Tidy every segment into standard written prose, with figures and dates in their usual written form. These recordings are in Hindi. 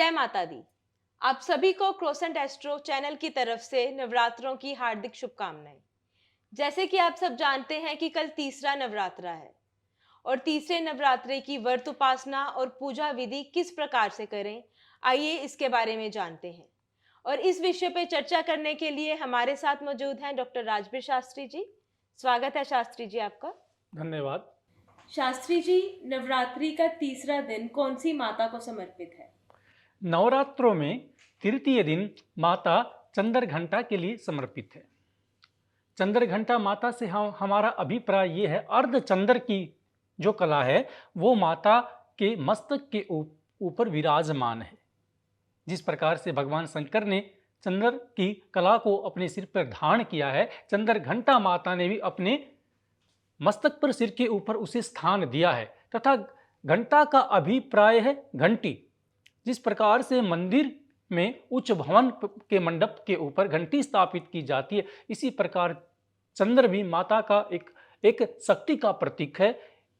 जय माता दी। आप सभी को क्रोसेंट एस्ट्रो चैनल की तरफ से नवरात्रों की हार्दिक शुभकामनाएं। जैसे कि आप सब जानते हैं कि कल तीसरा नवरात्रा है और तीसरे नवरात्रे की व्रत उपासना और पूजा विधि किस प्रकार से करें, आइए इसके बारे में जानते हैं। और इस विषय पे चर्चा करने के लिए हमारे साथ मौजूद हैं डॉक्टर राजबीर शास्त्री जी। स्वागत है शास्त्री जी आपका। धन्यवाद। शास्त्री जी, नवरात्रि का तीसरा दिन कौन सी माता को समर्पित है? नवरात्रों में तृतीय दिन माता चंद्रघंटा के लिए समर्पित है। चंद्रघंटा माता से हमारा अभिप्राय ये है, अर्धचंद्र की जो कला है वो माता के मस्तक के ऊपर विराजमान है। जिस प्रकार से भगवान शंकर ने चंद्र की कला को अपने सिर पर धारण किया है, चंद्रघंटा माता ने भी अपने मस्तक पर, सिर के ऊपर उसे स्थान दिया है। तथा घंटा का अभिप्राय है घंटी। जिस प्रकार से मंदिर में उच्च भवन के मंडप के ऊपर घंटी स्थापित की जाती है, इसी प्रकार चंद्र भी माता का एक शक्ति का प्रतीक है,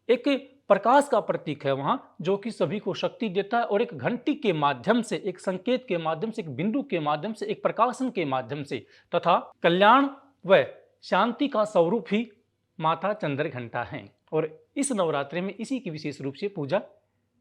एक प्रकाश का प्रतीक है वहां, जो कि सभी को शक्ति देता है। और एक घंटी के माध्यम से, एक संकेत के माध्यम से, एक बिंदु के माध्यम से, एक प्रकाशन के माध्यम से तथा कल्याण व शांति का स्वरूप ही माता चंद्रघंटा है। और इस नवरात्रि में इसी की विशेष रूप से पूजा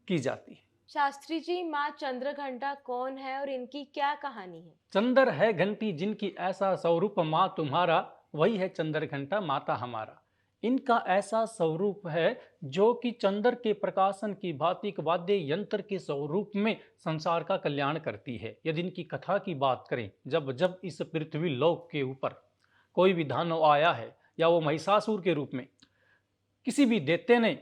की जाती है। शास्त्री जी, माँ चंद्रघंटा कौन है और इनकी क्या कहानी है? चंद्र है घंटी जिनकी, ऐसा स्वरूप माँ तुम्हारा, वही है चंद्रघंटा माता हमारा। इनका ऐसा स्वरूप है जो कि चंद्र के प्रकाशन की भांति एक वाद्य यंत्र के स्वरूप में संसार का कल्याण करती है। यदि इनकी कथा की बात करें, जब जब इस पृथ्वी लोक के ऊपर कोई भी दानव आया है, या वो महिषासुर के रूप में किसी भी दैत्य ने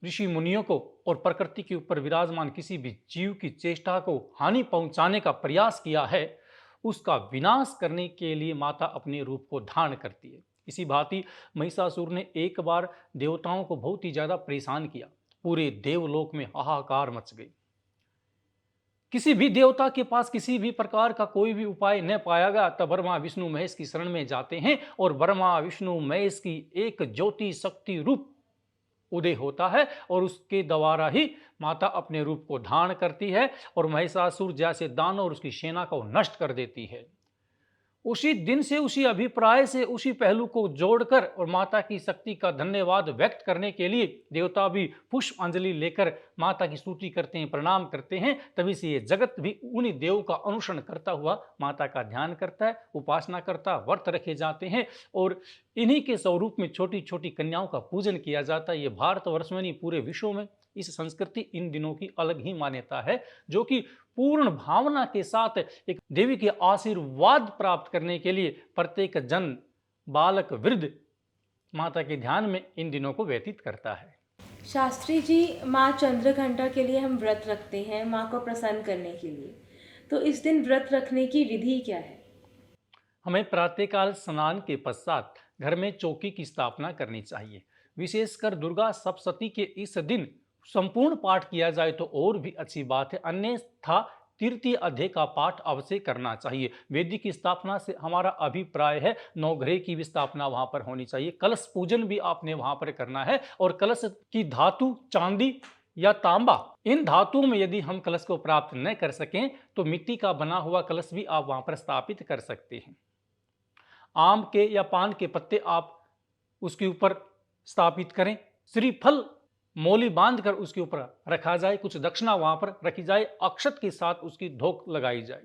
ऋषि मुनियों को और प्रकृति के ऊपर विराजमान किसी भी जीव की चेष्टा को हानि पहुंचाने का प्रयास किया है, उसका विनाश करने के लिए माता अपने रूप को धारण करती है। इसी भांति महिषासुर ने एक बार देवताओं को बहुत ही ज्यादा परेशान किया। पूरे देवलोक में हाहाकार मच गई। किसी भी देवता के पास किसी भी प्रकार का कोई भी उपाय न पाया गया, तब ब्रह्मा विष्णु महेश की शरण में जाते हैं और ब्रह्मा विष्णु महेश की एक ज्योति शक्ति रूप उदय होता है और उसके द्वारा ही माता अपने रूप को धारण करती है और महिषासुर जैसे दानव और उसकी सेना को नष्ट कर देती है। उसी दिन से, उसी अभिप्राय से, उसी पहलू को जोड़कर और माता की शक्ति का धन्यवाद व्यक्त करने के लिए देवता भी पुष्प अंजलि लेकर माता की स्तुति करते हैं, प्रणाम करते हैं। तभी से ये जगत भी उन्हीं देव का अनुसरण करता हुआ माता का ध्यान करता है, उपासना करता है, व्रत रखे जाते हैं और इन्हीं के स्वरूप में छोटी छोटी कन्याओं का पूजन किया जाता है। ये भारतवर्ष में नहीं, पूरे विश्व में इस संस्कृति, इन दिनों की अलग ही मान्यता है, जो कि पूर्ण भावना के साथ एक देवी के आशीर्वाद प्राप्त करने के लिए प्रत्येक जन, बालक, वृद्ध माता के ध्यान में इन दिनों को व्यतीत करता है। शास्त्री जी, माँ चंद्रघंटा के लिए हम व्रत रखते हैं माँ को प्रसन्न करने के लिए, तो इस दिन व्रत रखने की विधि क्या है? हमें प्रातःकाल स्नान के पश्चात घर में चौकी की स्थापना करनी चाहिए। विशेषकर दुर्गा सप्तशती के इस दिन संपूर्ण पाठ किया जाए तो और भी अच्छी बात है, अन्यथा तृतीय अध्याय का पाठ अवश्य करना चाहिए। वेदी की स्थापना से हमारा अभिप्राय है नवग्रह की भी स्थापना वहां पर होनी चाहिए। कलश पूजन भी आपने वहां पर करना है और कलश की धातु चांदी या तांबा, इन धातुओं में यदि हम कलश को प्राप्त न कर सकें तो मिट्टी का बना हुआ कलश भी आप वहां पर स्थापित कर सकते हैं। आम के या पान के पत्ते आप उसके ऊपर स्थापित करें। श्रीफल मोली बांधकर उसके ऊपर रखा जाए, कुछ दक्षिणा वहां पर रखी जाए, अक्षत के साथ उसकी धोक लगाई जाए,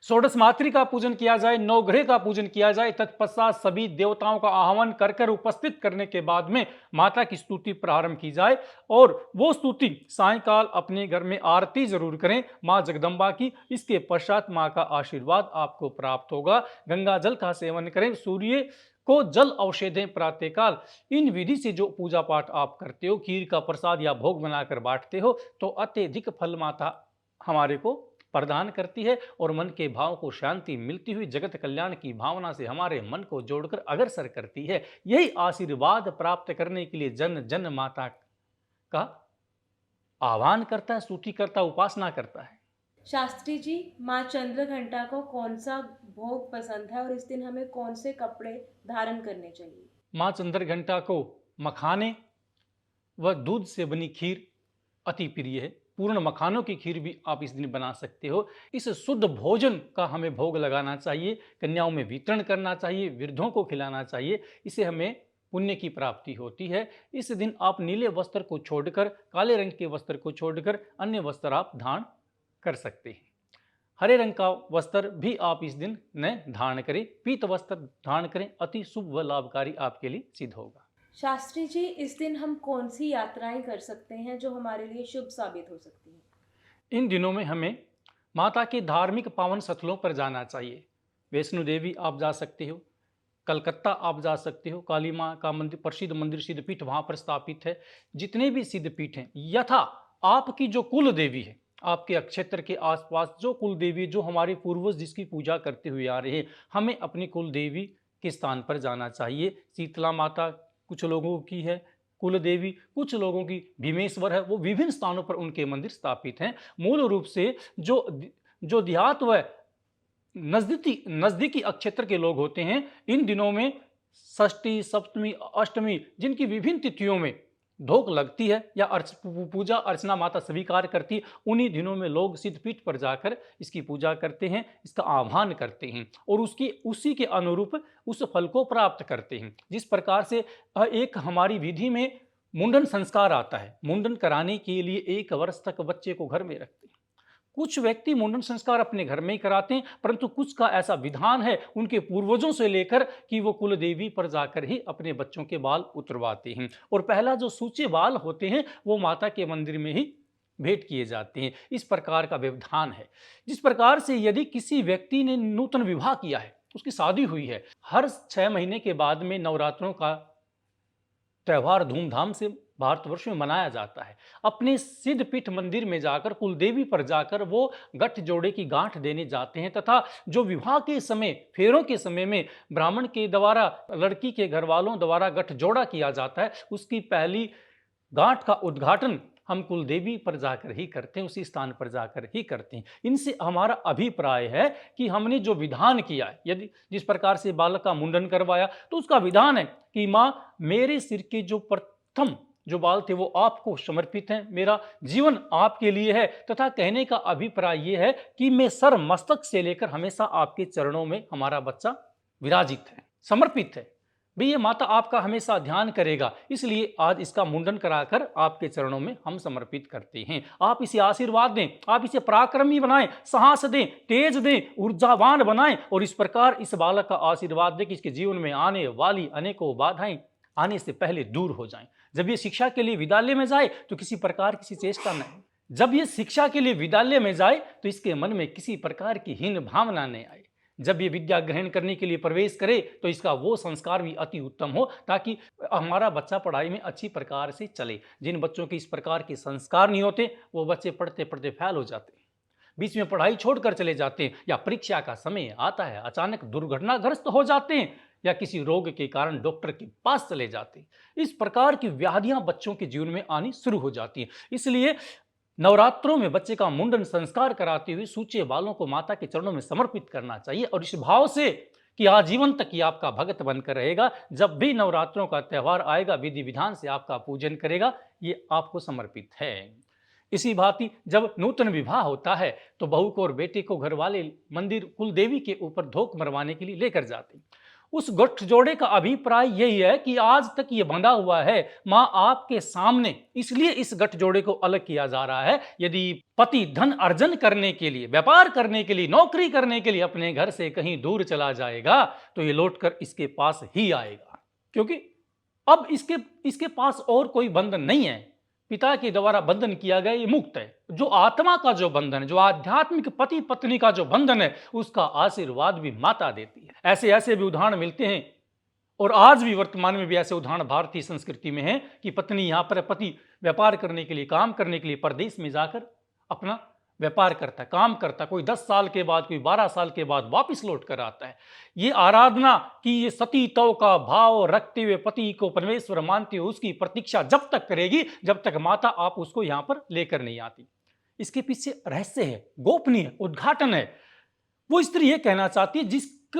षोडश मातृ का पूजन किया जाए, नवग्रह का पूजन किया जाए। तत्पश्चात सभी देवताओं का आह्वान कर कर उपस्थित करने के बाद में माता की स्तुति प्रारंभ की जाए और वो स्तुति सायंकाल अपने घर में आरती जरूर करें माँ जगदम्बा की। इसके पश्चात माँ का आशीर्वाद आपको प्राप्त होगा। गंगा जल का सेवन करें, सूर्य को जल औषधें प्रातःकाल। इन विधि से जो पूजा पाठ आप करते हो, खीर का प्रसाद या भोग बनाकर बांटते हो, तो अत्यधिक फल माता हमारे को प्रदान करती है और मन के भाव को शांति मिलती हुई जगत कल्याण की भावना से हमारे मन को जोड़कर अग्रसर करती है। यही आशीर्वाद प्राप्त करने के लिए जन जन माता का आह्वान करता है, स्तुति करता है, उपासना करता है। शास्त्री जी, माँ चंद्रघंटा को कौन सा भोग पसंद है और इस दिन हमें कौन से कपड़े धारण करने चाहिए? माँ चंद्रघंटा को मखाने व दूध से बनी खीर अति प्रिय है। पूर्ण मखानों की खीर भी आप इस दिन बना सकते हो। इस शुद्ध भोजन का हमें भोग लगाना चाहिए, कन्याओं में वितरण करना चाहिए, वृद्धों को खिलाना चाहिए, इससे हमें पुण्य की प्राप्ति होती है। इस दिन आप नीले वस्त्र को छोड़कर, काले रंग के वस्त्र को छोड़कर अन्य वस्त्र आप धारण कर सकते हैं। हरे रंग का वस्त्र भी आप इस दिन न धारण करें, पीत वस्त्र धारण करें, अति शुभ व लाभकारी आपके लिए सिद्ध होगा। शास्त्री जी, इस दिन हम कौन सी यात्राएं कर सकते हैं जो हमारे लिए शुभ साबित हो सकती हैं? इन दिनों में हमें माता के धार्मिक पावन स्थलों पर जाना चाहिए। वैष्णो देवी आप जा सकते हो, कलकत्ता आप जा सकते हो, काली माँ का मंदिर, प्रसिद्ध मंदिर, सिद्ध पीठ वहाँ पर स्थापित है। जितने भी सिद्ध पीठ हैं, यथा आपकी जो कुल देवी है, आपके क्षेत्र के आसपास जो कुल देवी, जो हमारे पूर्वज जिसकी पूजा करते हुए आ रहे हैं, हमें अपनी कुल देवी के स्थान पर जाना चाहिए। शीतला माता कुछ लोगों की है कुल देवी, कुछ लोगों की भीमेश्वर है, वो विभिन्न स्थानों पर उनके मंदिर स्थापित हैं। मूल रूप से जो देहात व नजदीकी क्षेत्र के लोग होते हैं, इन दिनों में षष्ठी, सप्तमी, अष्टमी, जिनकी विभिन्न तिथियों में धोख लगती है या पूजा अर्चना माता स्वीकार करती है, उन्हीं दिनों में लोग सिद्धपीठ पर जाकर इसकी पूजा करते हैं, इसका आह्वान करते हैं और उसी के अनुरूप उस फल को प्राप्त करते हैं। जिस प्रकार से एक हमारी विधि में मुंडन संस्कार आता है, मुंडन कराने के लिए 1 वर्ष तक बच्चे को घर में रखते हैं। कुछ व्यक्ति मुंडन संस्कार अपने घर में ही कराते हैं, परंतु कुछ का ऐसा विधान है उनके पूर्वजों से लेकर कि वो कुल देवी पर जाकर ही अपने बच्चों के बाल उतरवाते हैं और पहला जो सूचे बाल होते हैं वो माता के मंदिर में ही भेंट किए जाते हैं। इस प्रकार का व्यवधान है। जिस प्रकार से यदि किसी व्यक्ति ने नूतन विवाह किया है, उसकी शादी हुई है, हर 6 महीने के बाद में नवरात्रों का त्यौहार धूमधाम से भारतवर्ष में मनाया जाता है। अपने सिद्ध पीठ मंदिर में जाकर, कुलदेवी पर जाकर वो गठ जोड़े की गांठ देने जाते हैं तथा जो विवाह के समय, फेरों के समय में ब्राह्मण के द्वारा, लड़की के घर वालों द्वारा गठ जोड़ा किया जाता है, उसकी पहली गांठ का उद्घाटन हम कुलदेवी पर जाकर ही करते हैं, उसी स्थान पर जाकर ही करते हैं। इनसे हमारा अभिप्राय है कि हमने जो विधान किया है, यदि जिस प्रकार से बालक का मुंडन करवाया, तो उसका विधान है कि माँ, मेरे सिर के जो प्रथम जो बाल थे वो आपको समर्पित हैं, मेरा जीवन आपके लिए है, तथा कहने का अभिप्राय ये है कि मैं सर मस्तक से लेकर हमेशा आपके चरणों में हमारा बच्चा विराजित है, समर्पित है। भाई ये माता आपका हमेशा ध्यान करेगा, इसलिए आज इसका मुंडन कराकर आपके चरणों में हम समर्पित करते हैं। आप इसे आशीर्वाद दें, आप इसे पराक्रमी बनाएं, साहस दें, तेज दें, ऊर्जावान बनाएं और इस प्रकार इस बालक का आशीर्वाद दें कि इसके जीवन में आने वाली अनेकों बाधाएं आने से पहले दूर हो जाएं। जब ये शिक्षा के लिए विद्यालय में जाए तो किसी प्रकार की चेष्टा नहीं, जब ये शिक्षा के लिए विद्यालय में जाए तो इसके मन में किसी प्रकार की हीन भावना नहीं आए। जब ये विद्या ग्रहण करने के लिए प्रवेश करे तो इसका वो संस्कार भी अति उत्तम हो, ताकि हमारा बच्चा पढ़ाई में अच्छी प्रकार से चले। जिन बच्चों के इस प्रकार के संस्कार नहीं होते, वो बच्चे पढ़ते पढ़ते फेल हो जाते हैं, बीच में पढ़ाई छोड़कर चले जाते हैं, या परीक्षा का समय आता है अचानक दुर्घटनाग्रस्त हो जाते हैं, या किसी रोग के कारण डॉक्टर के पास चले जाते हैं। इस प्रकार की व्याधियां बच्चों के जीवन में आनी शुरू हो जाती हैं। इसलिए नवरात्रों में बच्चे का मुंडन संस्कार कराते हुए सूचे बालों को माता के चरणों में समर्पित करना चाहिए और इस भाव से कि आजीवन तक ये आपका भक्त बनकर रहेगा। जब भी नवरात्रों का त्यौहार आएगा, विधि विधान से आपका पूजन करेगा, ये आपको समर्पित है। इसी भांति जब नूतन विवाह होता है तो बहू को और बेटे को घर वाले मंदिर कुल देवी के ऊपर धोख मरवाने के लिए लेकर जाते हैं। उस गठ जोड़े का अभिप्राय यही है कि आज तक ये बंधा हुआ है मां आपके सामने, इसलिए इस गठ जोड़े को अलग किया जा रहा है। यदि पति धन अर्जन करने के लिए, व्यापार करने के लिए, नौकरी करने के लिए अपने घर से कहीं दूर चला जाएगा तो ये लौटकर इसके पास ही आएगा, क्योंकि अब इसके पास और कोई बंधन नहीं है। पिता के द्वारा बंधन किया गया ये मुक्त है। जो आत्मा का जो बंधन है, जो आध्यात्मिक पति पत्नी का जो बंधन है, उसका आशीर्वाद भी माता देती है। ऐसे ऐसे भी उदाहरण मिलते हैं और आज भी वर्तमान में भी ऐसे उदाहरण भारतीय संस्कृति में है कि पत्नी यहाँ पर, पति व्यापार करने के लिए, काम करने के लिए परदेश में जाकर अपना व्यापार करता है, काम करता है, कोई 10 साल के बाद, कोई 12 साल के बाद वापिस लौट कर आता है। ये आराधना कि ये सतीत्व का भाव रखते हुए पति को परमेश्वर मानते हुए उसकी प्रतीक्षा जब तक करेगी जब तक माता आप उसको यहाँ पर लेकर नहीं आती। इसके पीछे रहस्य है, गोपनीय उद्घाटन है। वो स्त्री ये कहना चाहती है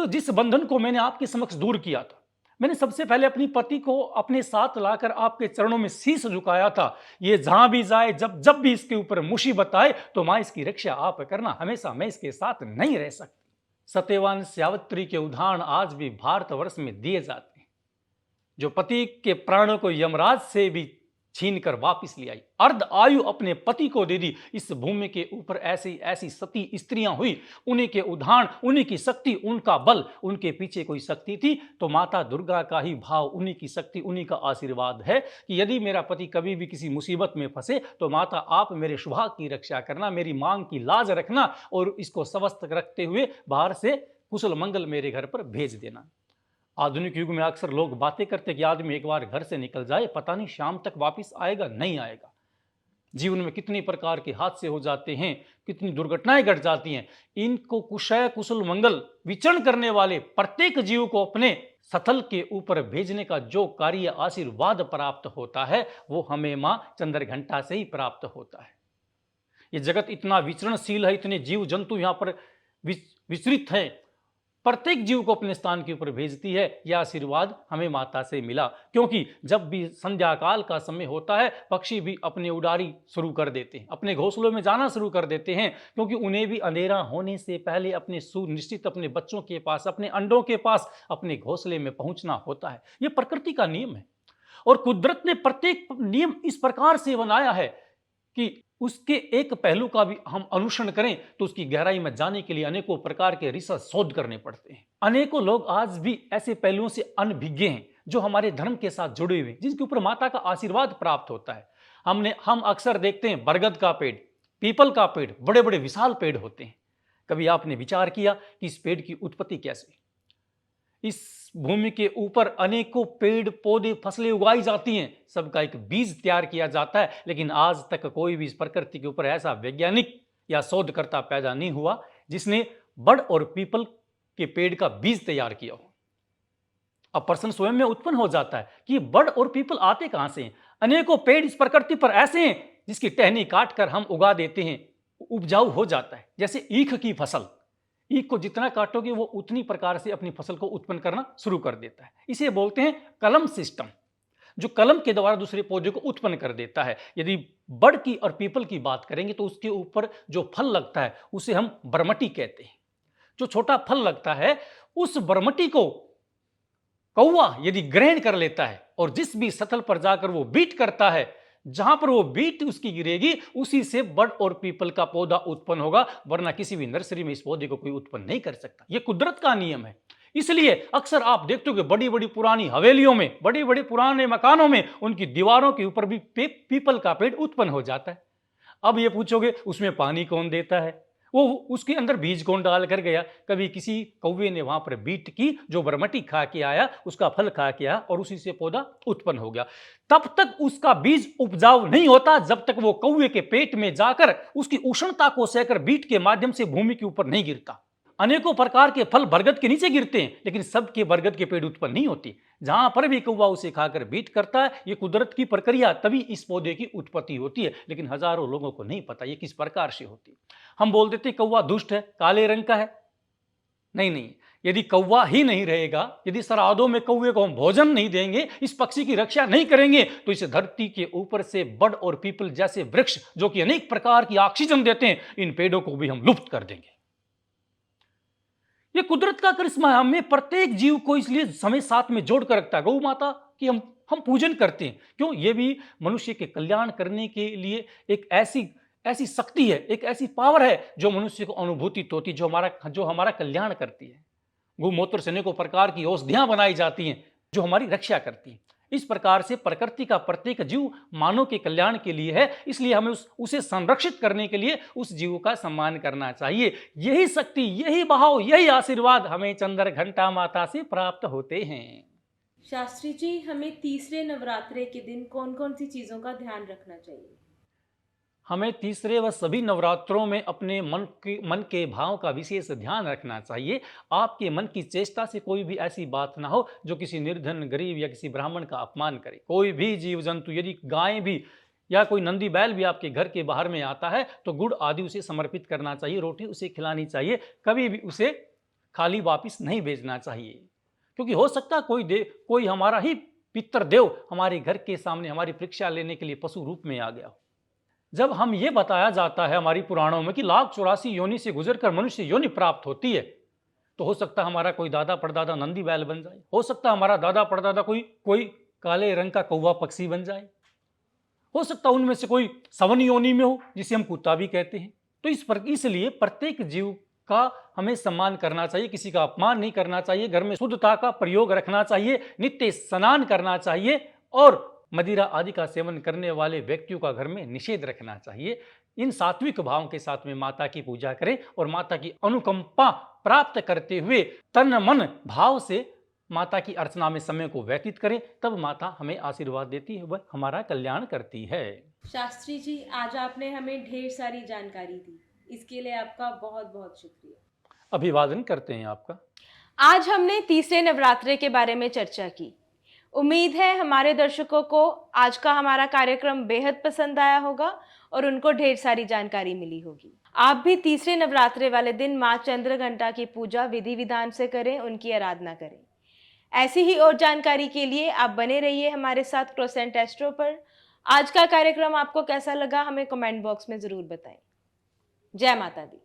जिस बंधन को मैंने आपके समक्ष दूर किया था, मैंने सबसे पहले अपनी पति को अपने साथ लाकर आपके चरणों में शीश झुकाया था। ये जहां भी जाए, जब जब भी इसके ऊपर मुसीबत आए, तो मां इसकी रक्षा आप करना, हमेशा मैं इसके साथ नहीं रह सकती। सत्यवान सावित्री के उदाहरण आज भी भारतवर्ष में दिए जाते हैं, जो पति के प्राणों को यमराज से भी छीन कर वापिस ले आई, अर्ध आयु अपने पति को दे दी। इस भूमि के ऊपर ऐसी ऐसी सती स्त्रियां हुई, उन्हीं के उदाहरण, उन्हीं की शक्ति, उनका बल, उनके पीछे कोई शक्ति थी तो माता दुर्गा का ही भाव, उन्हीं की शक्ति, उन्हीं का आशीर्वाद है कि यदि मेरा पति कभी भी किसी मुसीबत में फंसे तो माता आप मेरे सुहाग की रक्षा करना, मेरी मांग की लाज रखना और इसको स्वस्थ रखते हुए बाहर से कुशल मंगल मेरे घर पर भेज देना। आधुनिक युग में अक्सर लोग बातें करते कि आदमी एक बार घर से निकल जाए, पता नहीं शाम तक वापस आएगा नहीं आएगा। जीवन में कितनी प्रकार के हादसे हो जाते हैं, कितनी दुर्घटनाएं घट जाती हैं। इनको कुशल कुशल मंगल विचरण करने वाले प्रत्येक जीव को अपने स्थल के ऊपर भेजने का जो कार्य आशीर्वाद प्राप्त होता है वो हमें मां चंद्रघंटा से ही प्राप्त होता है। ये जगत इतना विचरणशील है, इतने जीव जंतु यहाँ पर विचरित हैं, प्रत्येक जीव को अपने स्थान के ऊपर भेजती है। यह आशीर्वाद हमें माता से मिला, क्योंकि जब भी संध्या काल का समय होता है पक्षी भी अपनी उड़ारी शुरू कर देते हैं, अपने घोंसलों में जाना शुरू कर देते हैं, क्योंकि उन्हें भी अंधेरा होने से पहले अपने सुनिश्चित अपने बच्चों के पास, अपने अंडों के पास, अपने घोंसले में पहुंचना होता है। यह प्रकृति का नियम है और कुदरत ने प्रत्येक नियम इस प्रकार से बनाया है कि उसके एक पहलू का भी हम अनुसरण करें तो उसकी गहराई में जाने के लिए अनेकों प्रकार के रिसर्च शोध करने पड़ते हैं। अनेकों लोग आज भी ऐसे पहलुओं से अनभिज्ञ हैं जो हमारे धर्म के साथ जुड़े हुए, जिनके ऊपर माता का आशीर्वाद प्राप्त होता है। हम अक्सर देखते हैं बरगद का पेड़, पीपल का पेड़, बड़े बड़े विशाल पेड़ होते हैं। कभी आपने विचार किया कि इस पेड़ की उत्पत्ति कैसे? इस भूमि के ऊपर अनेकों पेड़ पौधे फसलें उगाई जाती हैं, सबका एक बीज तैयार किया जाता है, लेकिन आज तक कोई भी इस प्रकृति के ऊपर ऐसा वैज्ञानिक या शोधकर्ता पैदा नहीं हुआ जिसने बड़ और पीपल के पेड़ का बीज तैयार किया हो। अब प्रश्न स्वयं में उत्पन्न हो जाता है कि बड़ और पीपल आते कहां से हैं? अनेकों पेड़ इस प्रकृति पर ऐसे हैं जिसकी टहनी काट कर हम उगा देते हैं, उपजाऊ हो जाता है। जैसे ईख की फसल, ईख को जितना काटोगे वो उतनी प्रकार से अपनी फसल को उत्पन्न करना शुरू कर देता है। इसे बोलते हैं कलम सिस्टम, जो कलम के द्वारा दूसरे पौधे को उत्पन्न कर देता है। यदि बड़ की और पीपल की बात करेंगे तो उसके ऊपर जो फल लगता है उसे हम बरमटी कहते हैं। जो छोटा फल लगता है उस बरमटी को कौवा यदि ग्रहण कर लेता है और जिस भी सतल पर जाकर वो बीट करता है, जहां पर वो बीट उसकी गिरेगी उसी से बड़ और पीपल का पौधा उत्पन्न होगा, वरना किसी भी नर्सरी में इस पौधे को कोई उत्पन्न नहीं कर सकता। यह कुदरत का नियम है। इसलिए अक्सर आप देखते हो कि बड़ी बड़ी पुरानी हवेलियों में, बड़े बड़े पुराने मकानों में उनकी दीवारों के ऊपर भी पीपल का पेड़ उत्पन्न हो जाता है। अब ये पूछोगे उसमें पानी कौन देता है, वो उसके अंदर बीज कौन डाल कर गया? कभी किसी कौवे ने वहां पर बीट की, जो बरमटी खा के आया, उसका फल खा के आया और उसी से पौधा उत्पन्न हो गया। तब तक उसका बीज उपजाऊ नहीं होता जब तक वो कौवे के पेट में जाकर उसकी उष्णता को सहकर बीट के माध्यम से भूमि के ऊपर नहीं गिरता। अनेकों प्रकार के फल बरगद के नीचे गिरते हैं, लेकिन सबके बरगद के पेड़ उत्पन्न नहीं होती। जहां पर भी कौवा उसे खाकर बीट करता है, ये कुदरत की प्रक्रिया, तभी इस पौधे की उत्पत्ति होती है। लेकिन हजारों लोगों को नहीं पता ये किस प्रकार से होती है। हम बोल देते कौवा दुष्ट है, काले रंग का है। नहीं, यदि कौवा ही नहीं रहेगा, यदि श्राद्धों में कौवे को हम भोजन नहीं देंगे, इस पक्षी की रक्षा नहीं करेंगे, तो इस धरती के ऊपर से बड़ और पीपल जैसे वृक्ष जो कि अनेक प्रकार की ऑक्सीजन देते हैं, इन पेड़ों को भी हम लुप्त कर देंगे। ये कुदरत का करिश्मा है। हमें प्रत्येक जीव को इसलिए हमें साथ में जोड़ कर रखता है। गौ माता की हम पूजन करते हैं। क्यों? ये भी मनुष्य के कल्याण करने के लिए एक ऐसी शक्ति है, एक ऐसी पावर है जो मनुष्य को अनुभूति होती, जो हमारा कल्याण करती है। गोमूत्र से अनेकों प्रकार की औषधियां बनाई जाती हैं जो हमारी रक्षा करती हैं। इस प्रकार से प्रकृति का प्रत्येक जीव मानव के कल्याण के लिए है, इसलिए हमें उसे संरक्षित करने के लिए उस जीव का सम्मान करना चाहिए। यही शक्ति, यही भाव, यही आशीर्वाद हमें चंद्रघंटा माता से प्राप्त होते हैं। शास्त्री जी, हमें तीसरे नवरात्रे के दिन कौन कौन सी चीजों का ध्यान रखना चाहिए? हमें तीसरे व सभी नवरात्रों में अपने मन के भाव का विशेष ध्यान रखना चाहिए। आपके मन की चेष्टा से कोई भी ऐसी बात ना हो जो किसी निर्धन, गरीब या किसी ब्राह्मण का अपमान करे। कोई भी जीव जंतु, यदि गाय भी या कोई नंदी बैल भी आपके घर के बाहर में आता है तो गुड़ आदि उसे समर्पित करना चाहिए, रोटी उसे खिलानी चाहिए। कभी भी उसे खाली वापिस नहीं भेजना चाहिए, क्योंकि हो सकता है कोई हमारा ही पितर देव हमारे घर के सामने हमारी परीक्षा लेने के लिए पशु रूप में आ गया हो। जब हम ये बताया जाता है हमारी पुराणों में कि लाख 84 योनि से गुजरकर मनुष्य योनि प्राप्त होती है, तो हो सकता है हमारा कोई दादा परदादा नंदी बैल बन जाए, हो सकता है हमारा दादा परदादा कोई काले रंग का कौवा पक्षी बन जाए, हो सकता है उनमें से कोई सवन योनि में हो जिसे हम कुत्ता भी कहते हैं। तो इसलिए प्रत्येक जीव का हमें सम्मान करना चाहिए, किसी का अपमान नहीं करना चाहिए, घर में शुद्धता का प्रयोग रखना चाहिए, नित्य स्नान करना चाहिए और मदिरा आदि का सेवन करने वाले व्यक्तियों का घर में निषेध रखना चाहिए। इन सात्विक भावों के साथ में माता की पूजा करें और माता की अनुकंपा प्राप्त करते हुए तन मन भाव से माता की अर्चना में समय को व्यतीत करें, तब माता हमें आशीर्वाद देती है, वह हमारा कल्याण करती है। शास्त्री जी, आज आपने हमें ढेर सारी जानकारी दी, इसके लिए आपका बहुत बहुत शुक्रिया। अभिवादन करते हैं आपका। आज हमने तीसरे नवरात्रे के बारे में चर्चा की। उम्मीद है हमारे दर्शकों को आज का हमारा कार्यक्रम बेहद पसंद आया होगा और उनको ढेर सारी जानकारी मिली होगी। आप भी तीसरे नवरात्रे वाले दिन माँ चंद्रघंटा की पूजा विधि विधान से करें, उनकी आराधना करें। ऐसी ही और जानकारी के लिए आप बने रहिए हमारे साथ क्रोसेंट एस्ट्रो पर। आज का कार्यक्रम आपको कैसा लगा हमें कमेंट बॉक्स में ज़रूर बताएं। जय माता दी।